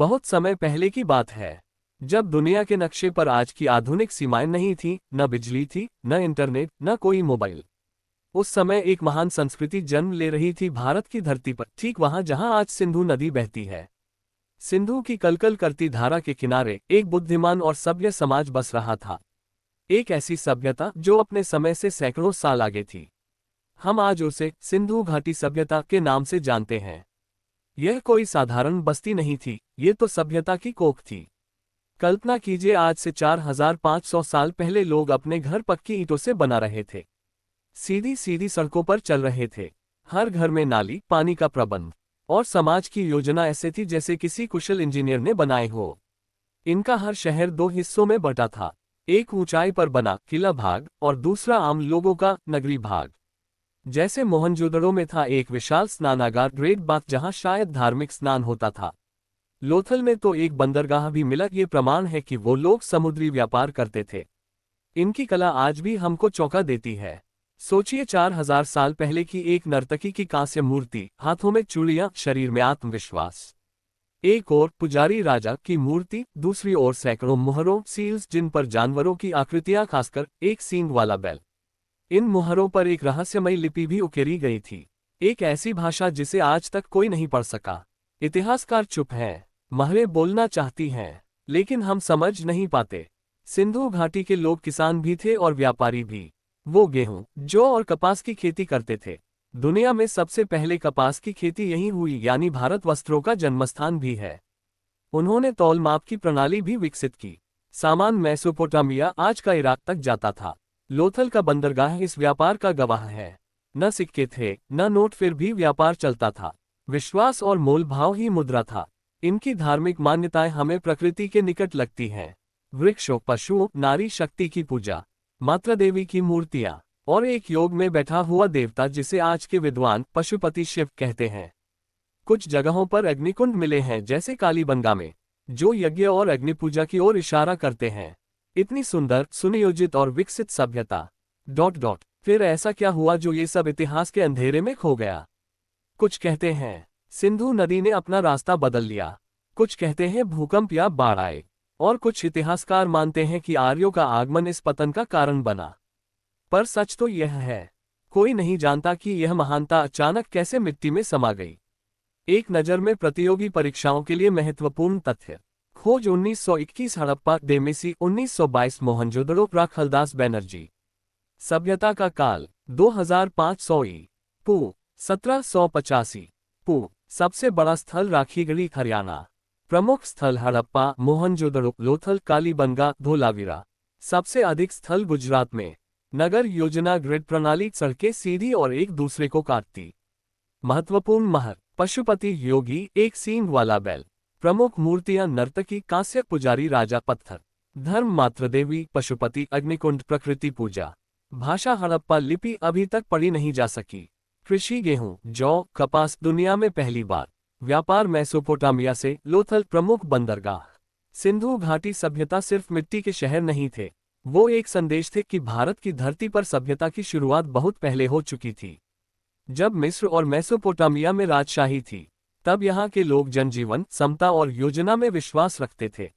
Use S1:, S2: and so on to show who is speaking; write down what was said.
S1: बहुत समय पहले की बात है, जब दुनिया के नक्शे पर आज की आधुनिक सीमाएं नहीं थी, न बिजली थी, न इंटरनेट, न कोई मोबाइल। उस समय एक महान संस्कृति जन्म ले रही थी भारत की धरती पर, ठीक वहां जहां आज सिंधु नदी बहती है। सिंधु की कलकल करती धारा के किनारे एक बुद्धिमान और सभ्य समाज बस रहा था। एक ऐसी सभ्यता जो अपने समय से सैकड़ों साल आगे थी। हम आज उसे सिंधु घाटी सभ्यता के नाम से जानते हैं। यह कोई साधारण बस्ती नहीं थी, ये तो सभ्यता की कोख थी। कल्पना कीजिए, आज से 4500 साल पहले लोग अपने घर पक्की ईंटों से बना रहे थे, सीधी सीधी सड़कों पर चल रहे थे। हर घर में नाली, पानी का प्रबंध और समाज की योजना ऐसे थी जैसे किसी कुशल इंजीनियर ने बनाए हो। इनका हर शहर दो हिस्सों में बटा था, एक ऊंचाई पर बना किला भाग और दूसरा आम लोगों का नगरी भाग। जैसे मोहनजोदड़ो में था एक विशाल स्नानागार, ग्रेट बाथ, जहां शायद धार्मिक स्नान होता था। लोथल में तो एक बंदरगाह भी मिला। ये प्रमाण है कि वो लोग समुद्री व्यापार करते थे। इनकी कला आज भी हमको चौंका देती है। सोचिए, 4000 साल पहले की एक नर्तकी की कांस्य मूर्ति, हाथों में चूड़ियां, शरीर में आत्मविश्वास। एक ओर पुजारी राजा की मूर्ति, दूसरी ओर सैकड़ों मुहरों, सील्स, जिन पर जानवरों की आकृतियां, खासकर एक सींग वाला बैल। इन मुहरों पर एक रहस्यमयी लिपि भी उकेरी गई थी, एक ऐसी भाषा जिसे आज तक कोई नहीं पढ़ सका। इतिहासकार चुप हैं, महरें बोलना चाहती हैं, लेकिन हम समझ नहीं पाते। सिंधु घाटी के लोग किसान भी थे और व्यापारी भी। वो गेहूं, जौ और कपास की खेती करते थे। दुनिया में सबसे पहले कपास की खेती यहीं हुई, यानी भारत वस्त्रों का जन्मस्थान भी है। उन्होंने तौल माप की प्रणाली भी विकसित की। सामान मेसोपोटामिया, आज का इराक तक जाता था। लोथल का बंदरगाह इस व्यापार का गवाह है। न सिक्के थे, न नोट, फिर भी व्यापार चलता था। विश्वास और मोल भाव ही मुद्रा था। इनकी धार्मिक मान्यताएं हमें प्रकृति के निकट लगती हैं। वृक्षों, पशुओं, नारी शक्ति की पूजा, मातृ देवी की मूर्तियां और एक योग में बैठा हुआ देवता जिसे आज के विद्वान पशुपति शिव कहते हैं। कुछ जगहों पर अग्निकुंड मिले हैं, जैसे कालीबंगा में, जो यज्ञ और अग्नि पूजा की ओर इशारा करते हैं। इतनी सुंदर, सुनियोजित और विकसित सभ्यता। फिर ऐसा क्या हुआ जो ये सब इतिहास के अंधेरे में खो गया? कुछ कहते हैं सिंधु नदी ने अपना रास्ता बदल लिया, कुछ कहते हैं भूकंप या बाढ़ आए, और कुछ इतिहासकार मानते हैं कि आर्यों का आगमन इस पतन का कारण बना। पर सच तो यह है, कोई नहीं जानता कि यह महानता अचानक कैसे मिट्टी में समा गई। एक नज़र में प्रतियोगी परीक्षाओं के लिए महत्वपूर्ण तथ्य। खोज 1921 हड़प्पा, डेमेसी 1922 मोहनजोदड़ो, राखलदास बनर्जी। सभ्यता का काल 2500 पू 1785 पू। सबसे बड़ा स्थल राखीगढ़ी, हरियाणा। प्रमुख स्थल हड़प्पा, मोहनजोदड़ो, लोथल, कालीबंगा, धोलावीरा। सबसे अधिक स्थल गुजरात में। नगर योजना, ग्रिड प्रणाली, सड़कें सीधी और एक दूसरे को काटती। महत्वपूर्ण महर, पशुपति योगी, एक सींग वाला बैल। प्रमुख मूर्तियां, नर्तकी, कांस्य, पुजारी राजा, पत्थर। धर्म, मातृ देवी, पशुपति, अग्निकुंड, प्रकृति पूजा। भाषा, हड़प्पा लिपि अभी तक पढ़ी नहीं जा सकी। कृषि, गेहूं, जौ, कपास, दुनिया में पहली बार। व्यापार, मेसोपोटामिया से, लोथल, प्रमुख बंदरगाह। सिंधु घाटी सभ्यता सिर्फ मिट्टी के शहर नहीं थे, वो एक संदेश थे कि भारत की धरती पर सभ्यता की शुरुआत बहुत पहले हो चुकी थी। जब मिस्र और मेसोपोटामिया में राजशाही थी, तब यहाँ के लोग जनजीवन, समता और योजना में विश्वास रखते थे।